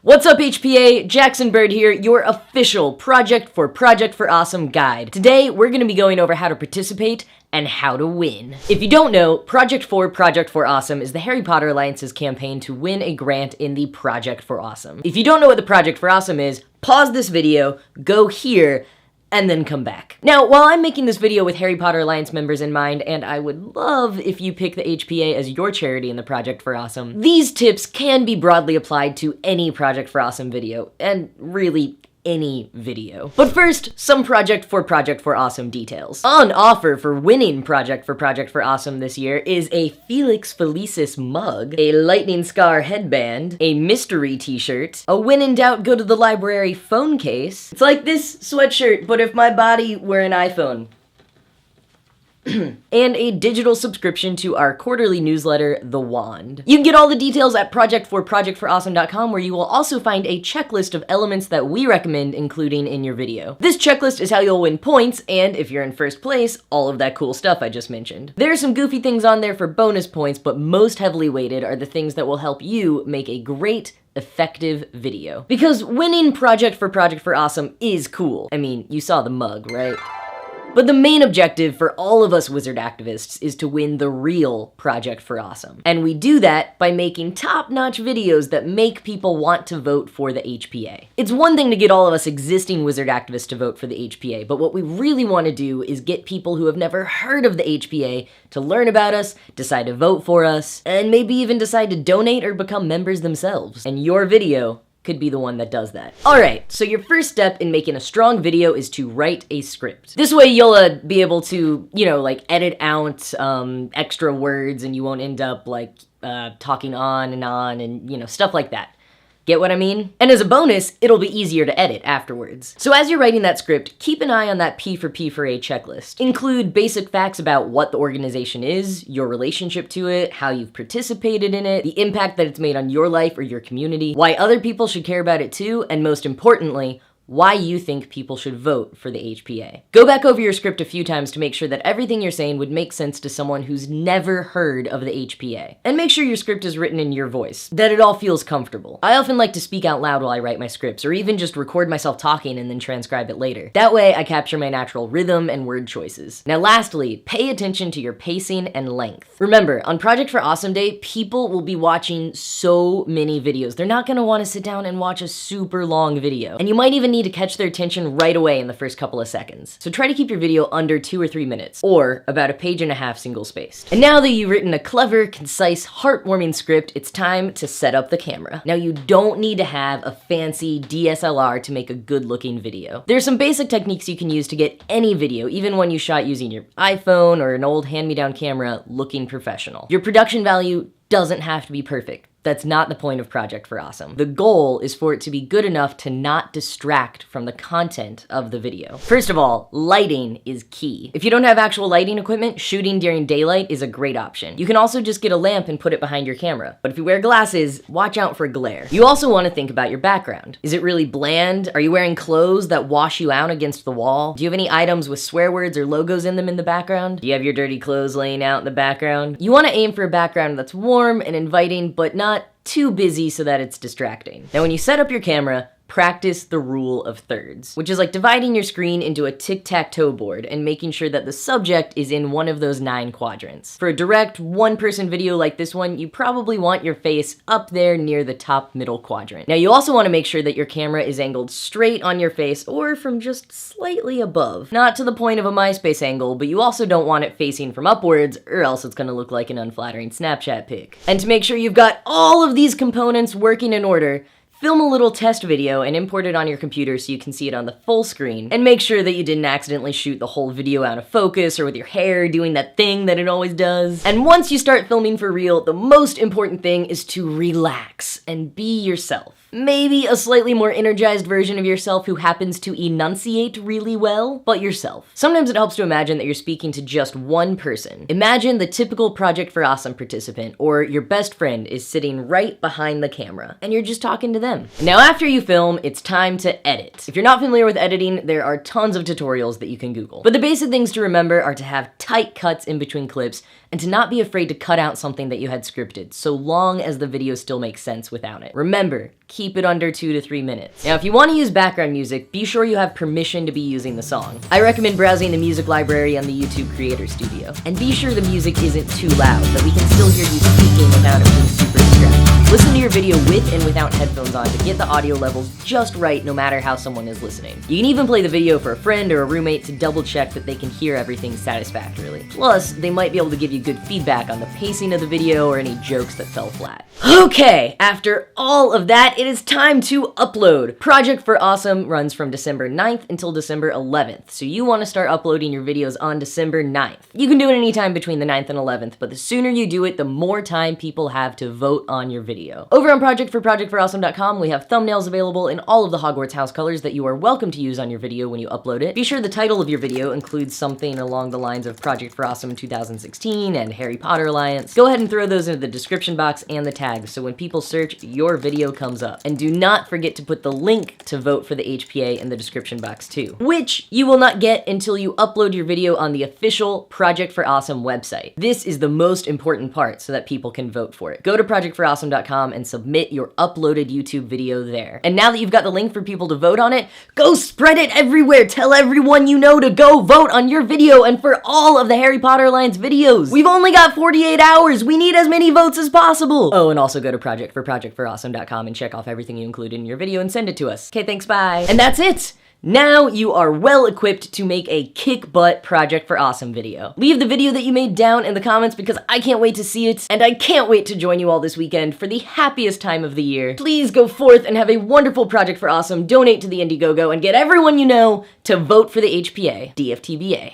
What's up, HPA? Jackson Bird here, your official Project for Awesome guide. Today, we're going to be going over how to participate and how to win. If you don't know, Project for Awesome is the Harry Potter Alliance's campaign to win a grant in the Project for Awesome. If you don't know what the Project for Awesome is, pause this video, go here, and then come back. Now, while I'm making this video with Harry Potter Alliance members in mind, and I would love if you pick the HPA as your charity in the Project for Awesome, these tips can be broadly applied to any Project for Awesome video, and really any video. But first, some Project for Awesome details. On offer for winning Project for Awesome this year is a Felix Felicis mug, a lightning scar headband, a mystery t-shirt, a when in doubt go to the library phone case. It's like this sweatshirt, but if my body were an iPhone. And a digital subscription to our quarterly newsletter, The Wand. You can get all the details at projectforawesome.com, where you will also find a checklist of elements that we recommend including in your video. This checklist is how you'll win points, and if you're in first place, all of that cool stuff I just mentioned. There are some goofy things on there for bonus points, but most heavily weighted are the things that will help you make a great, effective video. Because winning Project for Awesome is cool. I mean, you saw the mug, right? But the main objective for all of us wizard activists is to win the real Project for Awesome. And we do that by making top-notch videos that make people want to vote for the HPA. It's one thing to get all of us existing wizard activists to vote for the HPA, but what we really want to do is get people who have never heard of the HPA to learn about us, decide to vote for us, and maybe even decide to donate or become members themselves. And your video could be the one that does that. Alright, so your first step in making a strong video is to write a script. This way you'll be able to, like edit out extra words and you won't end up talking on and stuff like that. Get what I mean? And as a bonus, it'll be easier to edit afterwards. So as you're writing that script, keep an eye on that P for A checklist. Include basic facts about what the organization is, your relationship to it, how you've participated in it, the impact that it's made on your life or your community, why other people should care about it too, and most importantly, why you think people should vote for the HPA. Go back over your script a few times to make sure that everything you're saying would make sense to someone who's never heard of the HPA. And make sure your script is written in your voice, that it all feels comfortable. I often like to speak out loud while I write my scripts, or even just record myself talking and then transcribe it later. That way I capture my natural rhythm and word choices. Now lastly, pay attention to your pacing and length. Remember, on Project for Awesome Day, people will be watching so many videos. They're not gonna wanna sit down and watch a super long video. And you might even need to catch their attention right away in the first couple of seconds. So try to keep your video under 2 or 3 minutes, or about 1.5 pages single-spaced. And now that you've written a clever, concise, heartwarming script, it's time to set up the camera. Now you don't need to have a fancy DSLR to make a good-looking video. There's some basic techniques you can use to get any video, even one you shot using your iPhone or an old hand-me-down camera, looking professional. Your production value doesn't have to be perfect. That's not the point of Project for Awesome. The goal is for it to be good enough to not distract from the content of the video. First of all, lighting is key. If you don't have actual lighting equipment, shooting during daylight is a great option. You can also just get a lamp and put it behind your camera. But if you wear glasses, watch out for glare. You also want to think about your background. Is it really bland? Are you wearing clothes that wash you out against the wall? Do you have any items with swear words or logos in them in the background? Do you have your dirty clothes laying out in the background? You want to aim for a background that's warm and inviting, but not too busy so that it's distracting. Now when you set up your camera, practice the rule of thirds, which is like dividing your screen into a tic-tac-toe board and making sure that the subject is in one of those 9 quadrants. For a direct one-person video like this one, you probably want your face up there near the top middle quadrant. Now you also want to make sure that your camera is angled straight on your face or from just slightly above. Not to the point of a MySpace angle, but you also don't want it facing from upwards or else it's going to look like an unflattering Snapchat pic. And to make sure you've got all of these components working in order, film a little test video and import it on your computer so you can see it on the full screen. And make sure that you didn't accidentally shoot the whole video out of focus or with your hair doing that thing that it always does. And once you start filming for real, the most important thing is to relax and be yourself. Maybe a slightly more energized version of yourself who happens to enunciate really well, but yourself. Sometimes it helps to imagine that you're speaking to just one person. Imagine the typical Project for Awesome participant, or your best friend is sitting right behind the camera, and you're just talking to them. Now after you film, it's time to edit. If you're not familiar with editing, there are tons of tutorials that you can Google. But the basic things to remember are to have tight cuts in between clips, and to not be afraid to cut out something that you had scripted, so long as the video still makes sense without it. Remember, keep it under 2 to 3 minutes. Now, if you want to use background music, be sure you have permission to be using the song. I recommend browsing the music library on the YouTube Creator Studio. And be sure the music isn't too loud, that we can still hear you speaking without it being super distracting. Listen to your video with and without headphones on to get the audio levels just right no matter how someone is listening. You can even play the video for a friend or a roommate to double check that they can hear everything satisfactorily. Plus, they might be able to give you good feedback on the pacing of the video or any jokes that fell flat. Okay, after all of that, it is time to upload. Project for Awesome runs from December 9th until December 11th, so you want to start uploading your videos on December 9th. You can do it anytime between the 9th and 11th, but the sooner you do it, the more time people have to vote on your video. Over on projectforawesome.com, we have thumbnails available in all of the Hogwarts house colors that you are welcome to use on your video when you upload it. Be sure the title of your video includes something along the lines of Project for Awesome 2016 and Harry Potter Alliance. Go ahead and throw those into the description box and the tags so when people search, your video comes up. And do not forget to put the link to vote for the HPA in the description box too, which you will not get until you upload your video on the official Project for Awesome website. This is the most important part so that people can vote for it. Go to projectforawesome.com and submit your uploaded YouTube video there. And now that you've got the link for people to vote on it, go spread it everywhere. Tell everyone you know to go vote on your video and for all of the Harry Potter Alliance videos. We've only got 48 hours. We need as many votes as possible. Oh, and also go to projectforawesome.com and check off everything you included in your video and send it to us. Okay, thanks, bye. And that's it. Now you are well equipped to make a kick butt Project for Awesome video. Leave the video that you made down in the comments because I can't wait to see it, and I can't wait to join you all this weekend for the happiest time of the year. Please go forth and have a wonderful Project for Awesome, donate to the Indiegogo, and get everyone you know to vote for the HPA. DFTBA.